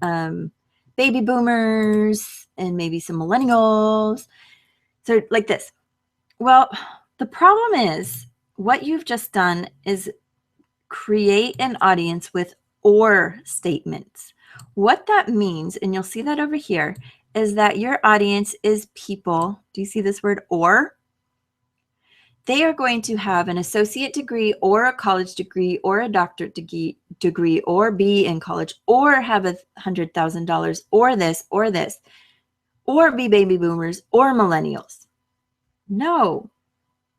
baby boomers and maybe some millennials. So like this. Well, the problem is what you've just done is create an audience with or statements. What that means, and you'll see that over here, is that your audience is people. Do you see this word or? They are going to have an associate degree or a college degree or a doctorate degree or be in college or have $100,000 or this, or be baby boomers or millennials. No,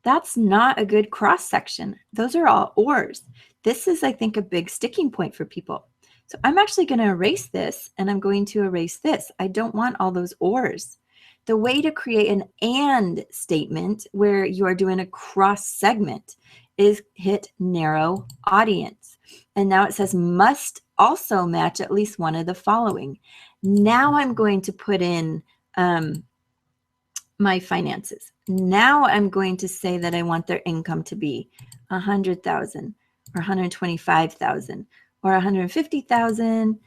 that's not a good cross section. Those are all ors. This is, I think, a big sticking point for people. So I'm actually going to erase this, and I'm going to erase this. I don't want all those ors. The way to create an and statement where you are doing a cross segment is hit narrow audience. And now it says must also match at least one of the following. Now I'm going to put in my finances. Now I'm going to say that I want their income to be 100,000 or 125,000 or 150,000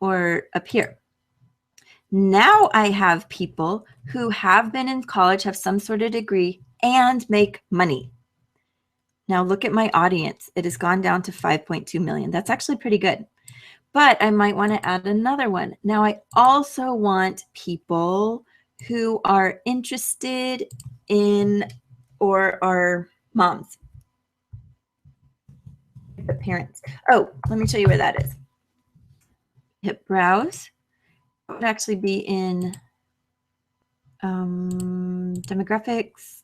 or up here. Now I have people who have been in college, have some sort of degree, and make money. Now look at my audience. It has gone down to 5.2 million. That's actually pretty good. But I might want to add another one. Now I also want people who are interested in or are moms. The parents. Oh, let me show you where that is. Hit browse. It would actually be in demographics,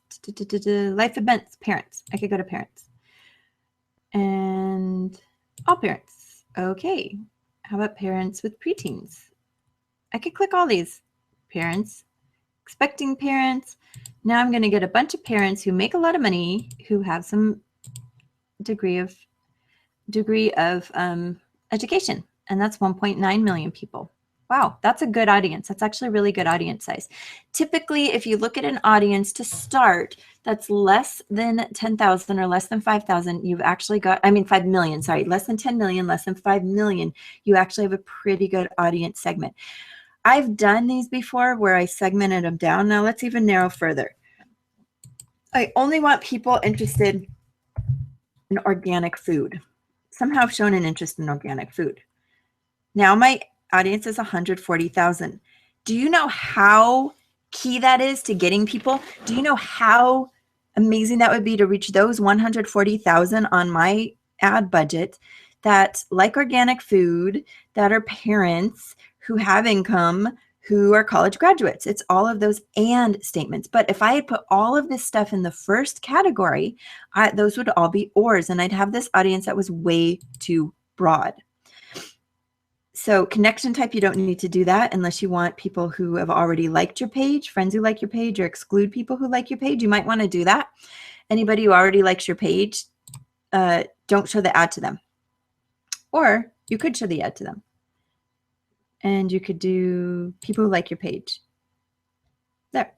life events, parents. I could go to parents. And all parents. Okay. How about parents with preteens? I could click all these. Parents, expecting parents. Now I'm going to get a bunch of parents who make a lot of money, who have some degree of education, and that's 1.9 million people. Wow, that's a good audience. That's actually a really good audience size. Typically, if you look at an audience to start that's less than 10,000 or less than 5,000, you've actually got, 5 million, sorry, less than 10 million, less than 5 million, you actually have a pretty good audience segment. I've done these before where I segmented them down. Now let's even narrow further. I only want people interested in organic food. Somehow I've shown an interest in organic food. Now my audience is 140,000. Do you know how key that is to getting people? Do you know how amazing that would be to reach those 140,000 on my ad budget that like organic food, that are parents who have income, who are college graduates? It's all of those and statements. But if I had put all of this stuff in the first category, those would all be ors, and I'd have this audience that was way too broad. So connection type, you don't need to do that unless you want people who have already liked your page, friends who like your page, or exclude people who like your page. You might want to do that. Anybody who already likes your page, don't show the ad to them. Or you could show the ad to them. And you could do people who like your page. There.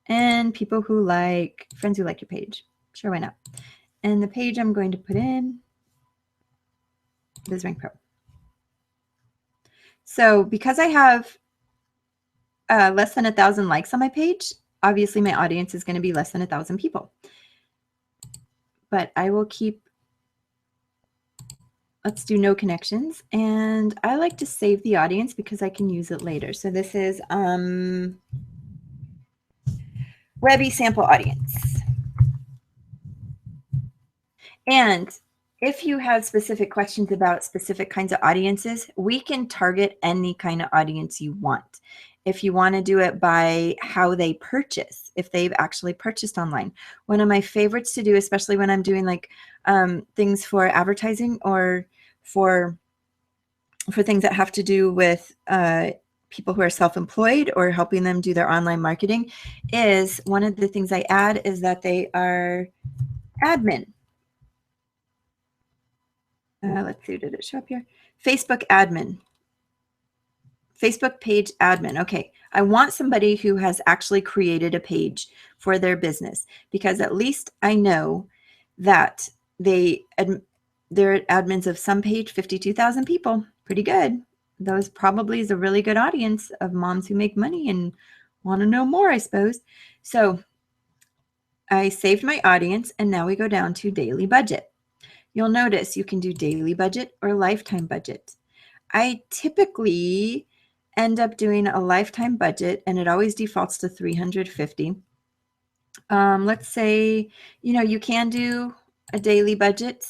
And people who like, friends who like your page. Sure, why not? And the page I'm going to put in is Rank Pro. So because I have less than 1,000 likes on my page, obviously my audience is going to be less than 1,000 people. But I will keep, let's do no connections. And I like to save the audience because I can use it later. So this is Webby sample audience. And if you have specific questions about specific kinds of audiences, we can target any kind of audience you want. If you want to do it by how they purchase, if they've actually purchased online. One of my favorites to do, especially when I'm doing like things for advertising or for things that have to do with people who are self-employed or helping them do their online marketing, is one of the things I add is that they are admin. Let's see, did it show up here? Facebook admin. Facebook page admin. Okay, I want somebody who has actually created a page for their business, because at least I know that they're admins of some page, 52,000 people. Pretty good. Those probably is a really good audience of moms who make money and want to know more, I suppose. So I saved my audience, and now we go down to daily budget. You'll notice you can do daily budget or lifetime budget. I typically end up doing a lifetime budget, and it always defaults to 350. Let's say, you can do a daily budget,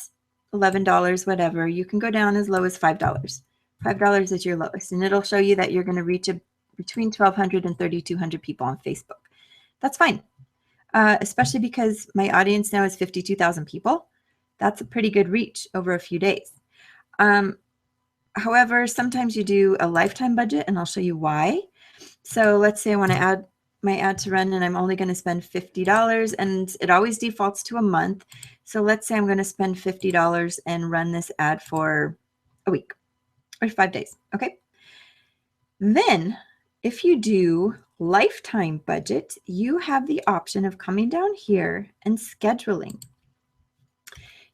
$11, whatever. You can go down as low as $5. $5 is your lowest, and it'll show you that you're going to reach between 1,200 and 3,200 people on Facebook. That's fine, especially because my audience now is 52,000 people. That's a pretty good reach over a few days. However, sometimes you do a lifetime budget, and I'll show you why. So let's say I want to add my ad to run, and I'm only going to spend $50, and it always defaults to a month. So let's say I'm going to spend $50 and run this ad for a week or 5 days. Okay. Then if you do lifetime budget, you have the option of coming down here and scheduling.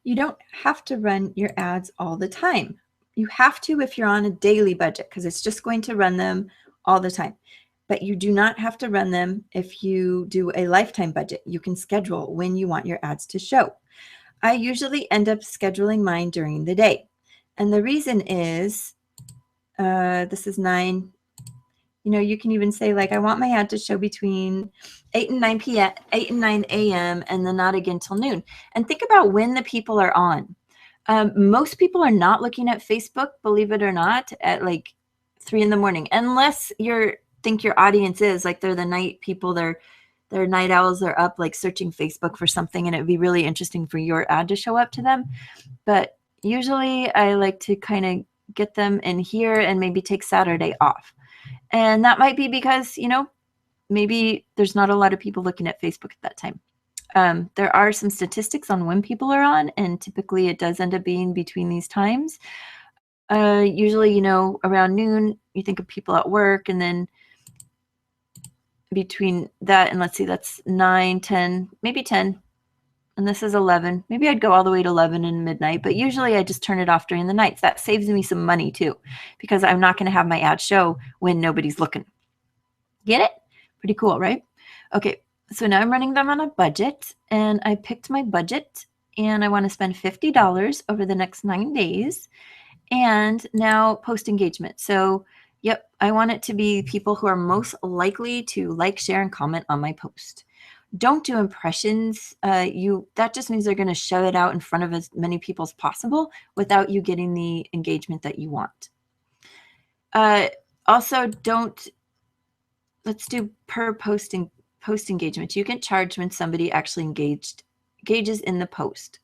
You don't have to run your ads all the time. You have to if you're on a daily budget, because it's just going to run them all the time. But you do not have to run them if you do a lifetime budget. You can schedule when you want your ads to show. I usually end up scheduling mine during the day. And the reason is, this is 9. You can even say, like, I want my ad to show between 8 and 9 p.m., 8 and 9 a.m., and then not again till noon. And think about when the people are on. Most people are not looking at Facebook, believe it or not, at like 3 in the morning, unless you think your audience is like they're the night people, they're night owls, they're up like searching Facebook for something, and it'd be really interesting for your ad to show up to them. But usually I like to kind of get them in here and maybe take Saturday off. And that might be because, maybe there's not a lot of people looking at Facebook at that time. There are some statistics on when people are on, and typically it does end up being between these times. Usually, around noon, you think of people at work, and then between that and, let's see, that's 9, 10, maybe 10, and this is 11. Maybe I'd go all the way to 11 and midnight, but usually I just turn it off during the nights. That saves me some money too, because I'm not going to have my ad show when nobody's looking. Get it? Pretty cool, right? Okay, so now I'm running them on a budget, and I picked my budget, and I want to spend $50 over the next 9 days. And now post engagement. So, yep, I want it to be people who are most likely to like, share, and comment on my post. Don't do impressions. That just means they're going to shove it out in front of as many people as possible without you getting the engagement that you want. Also, let's do per post engagement. You can charge when somebody actually engages in the post.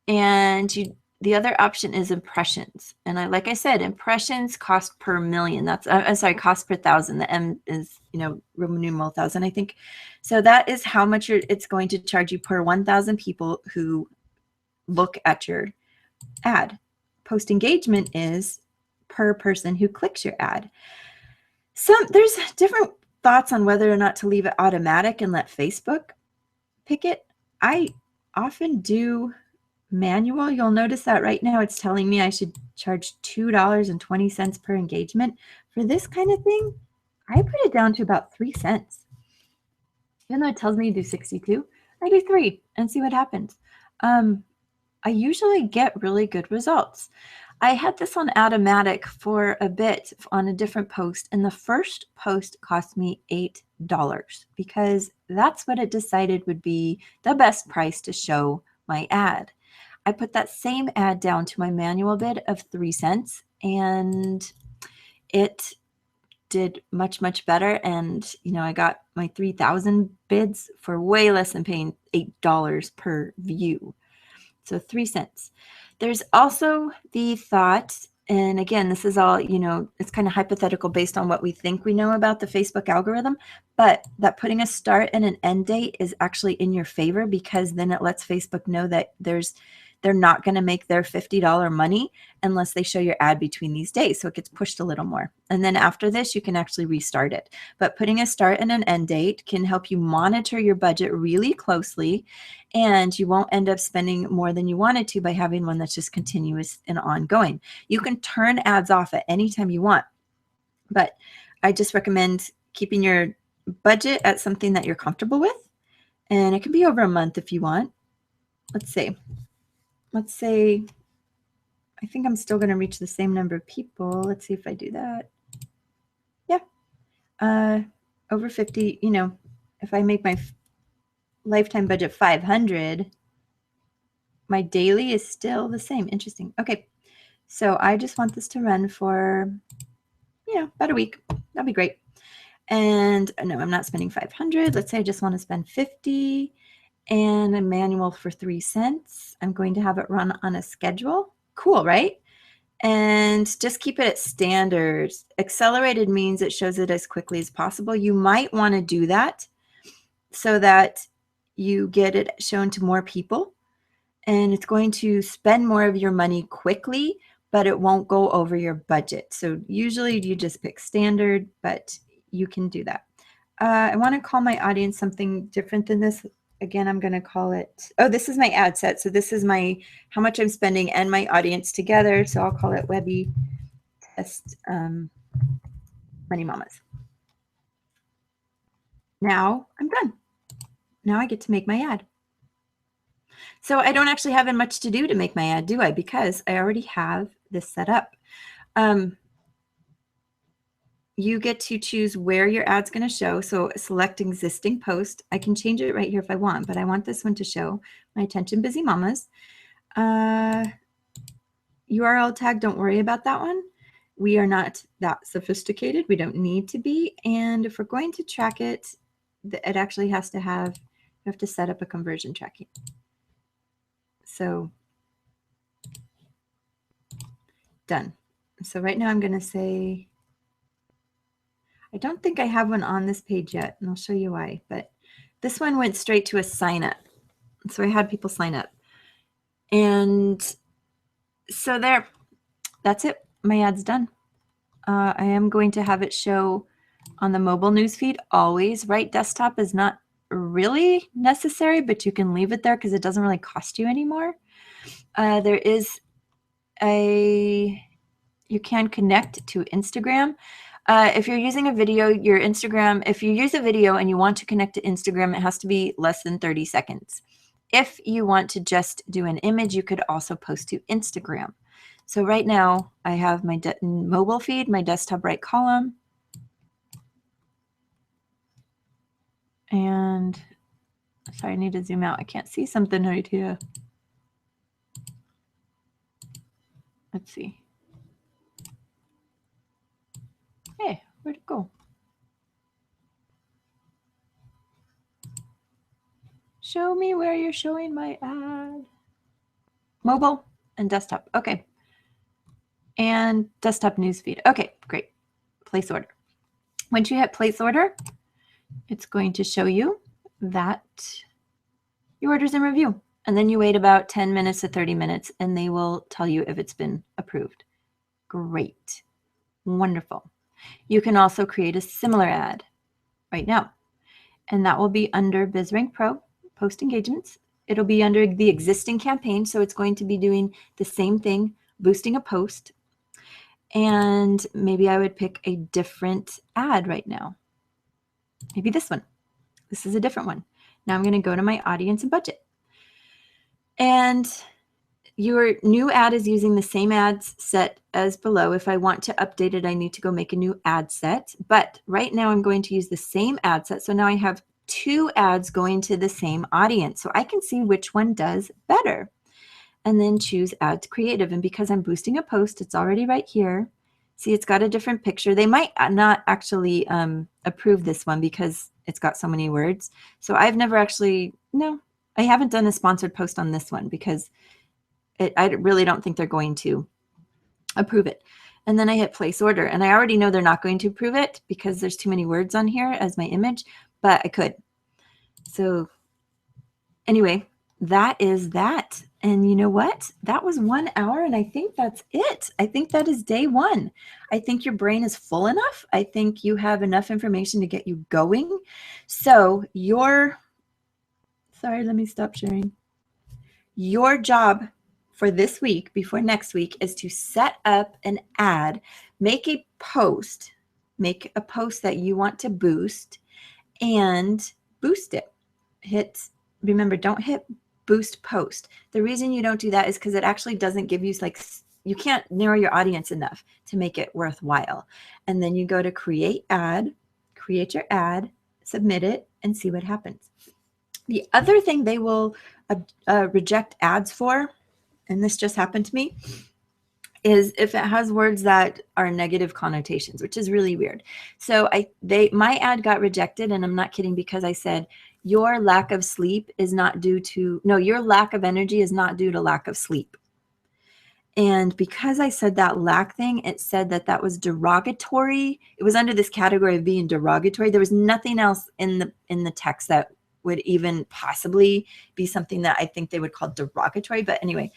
And the other option is impressions. And like I said, impressions cost per million. That's, I'm sorry, cost per thousand. The M is, Roman numeral 1,000, I think. So that is how much it's going to charge you per 1,000 people who look at your ad. Post engagement is per person who clicks your ad. There's different thoughts on whether or not to leave it automatic and let Facebook pick it. I often do manual. You'll notice that right now it's telling me I should charge $2.20 per engagement. For this kind of thing, I put it down to about 3 cents. Even though it tells me to do 62, I do 3 and see what happens. I usually get really good results. I had this on Automatic for a bit on a different post, and the first post cost me $8 because that's what it decided would be the best price to show my ad. I put that same ad down to my manual bid of 3 cents, and it did much, much better. And, I got my 3,000 bids for way less than paying $8 per view. So 3 cents. There's also the thought, and again, this is all, it's kind of hypothetical based on what we think we know about the Facebook algorithm, but that putting a start and an end date is actually in your favor, because then it lets Facebook know that there's they're not going to make their $50 money unless they show your ad between these days. So it gets pushed a little more. And then after this, you can actually restart it. But putting a start and an end date can help you monitor your budget really closely, and you won't end up spending more than you wanted to by having one that's just continuous and ongoing. You can turn ads off at any time you want, but I just recommend keeping your budget at something that you're comfortable with. And it can be over a month if you want. Let's say, I think I'm still going to reach the same number of people. Let's see if I do that. Yeah. Over 50, if I make my lifetime budget 500, my daily is still the same. Interesting. Okay. So I just want this to run for, about a week. That'd be great. And no, I'm not spending 500. Let's say I just want to spend 50 and a manual for 3 cents. I'm going to have it run on a schedule. Cool, right? And just keep it at standard. Accelerated means it shows it as quickly as possible. You might want to do that so that you get it shown to more people, and it's going to spend more of your money quickly, but it won't go over your budget. So usually you just pick standard, but you can do that. I want to call my audience something different than this. Again, I'm going to call it, this is my ad set. So this is my, how much I'm spending and my audience together. So I'll call it Webby Test Money Mamas. Now I'm done. Now I get to make my ad. So I don't actually have much to do to make my ad, do I? Because I already have this set up. You get to choose where your ad's going to show. So select existing post. I can change it right here if I want, but I want this one to show my attention busy mamas. URL tag, don't worry about that one. We are not that sophisticated. We don't need to be. And if we're going to track it, it actually has to have, you have to set up a conversion tracking. So done. So right now I'm going to say, I don't think I have one on this page yet, and I'll show you why, but this one went straight to a sign up. So I had people sign up. And so there, that's it. My ad's done. I am going to have it show on the mobile newsfeed always. Right desktop is not really necessary, but you can leave it there because it doesn't really cost you anymore. There is you can connect to Instagram. If you're using a video, your Instagram, if you use a video and you want to connect to Instagram, it has to be less than 30 seconds. If you want to just do an image, you could also post to Instagram. So right now I have my mobile feed, my desktop right column. And sorry, I need to zoom out. I can't see something right here. Let's see. Hey, where'd it go? Show me where you're showing my ad. Mobile and desktop. Okay. And desktop newsfeed. Okay, great. Place order. Once you hit place order, it's going to show you that your order's in review. And then you wait about 10 minutes to 30 minutes and they will tell you if it's been approved. Great. Wonderful. You can also create a similar ad right now. And that will be under BizRank Pro, post engagements. It'll be under the existing campaign. So it's going to be doing the same thing, boosting a post. And maybe I would pick a different ad right now. Maybe this one. This is a different one. Now I'm going to go to my audience and budget. And your new ad is using the same ads set as below. If I want to update it, I need to go make a new ad set. But right now I'm going to use the same ad set. So now I have 2 ads going to the same audience. So I can see which one does better. And then choose Add to Creative. And because I'm boosting a post, it's already right here. See, it's got a different picture. They might not actually approve this one because it's got so many words. So I've never actually, no, I haven't done a sponsored post on this one because I really don't think they're going to approve it. And then I hit place order. And I already know they're not going to approve it because there's too many words on here as my image, but I could. So anyway, that is that. And you know what? That was 1 hour, and I think that's it. I think that is day one. I think your brain is full enough. I think you have enough information to get you going. So sorry, let me stop sharing. Your job for this week before next week is to set up an ad, make a post that you want to boost, and boost it. Remember, don't hit boost post. The reason you don't do that is because it actually doesn't give you, like, you can't narrow your audience enough to make it worthwhile. And then you go to create your ad, submit it, and see what happens. The other thing they will reject ads for, and this just happened to me, is if it has words that are negative connotations, which is really weird. So my ad got rejected, and I'm not kidding, because I said your lack of sleep is not due to, no, your lack of energy is not due to lack of sleep. And because I said that lack thing, it said that that was derogatory. It was under this category of being derogatory. There was nothing else in the text that would even possibly be something that I think they would call derogatory. But anyway,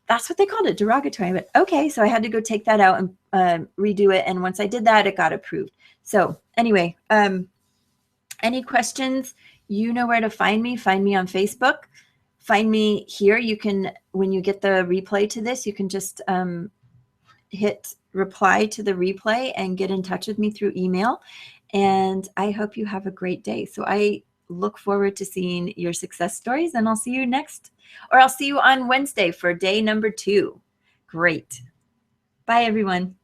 that's what they called it, derogatory. But okay, so I had to go take that out and redo it. And once I did that, it got approved. So anyway, any questions? You know where to find me. Find me on Facebook. Find me here. You can, when you get the replay to this, you can just hit reply to the replay and get in touch with me through email. And I hope you have a great day. So I look forward to seeing your success stories, and I'll see you I'll see you on Wednesday for day number 2. Great. Bye, everyone.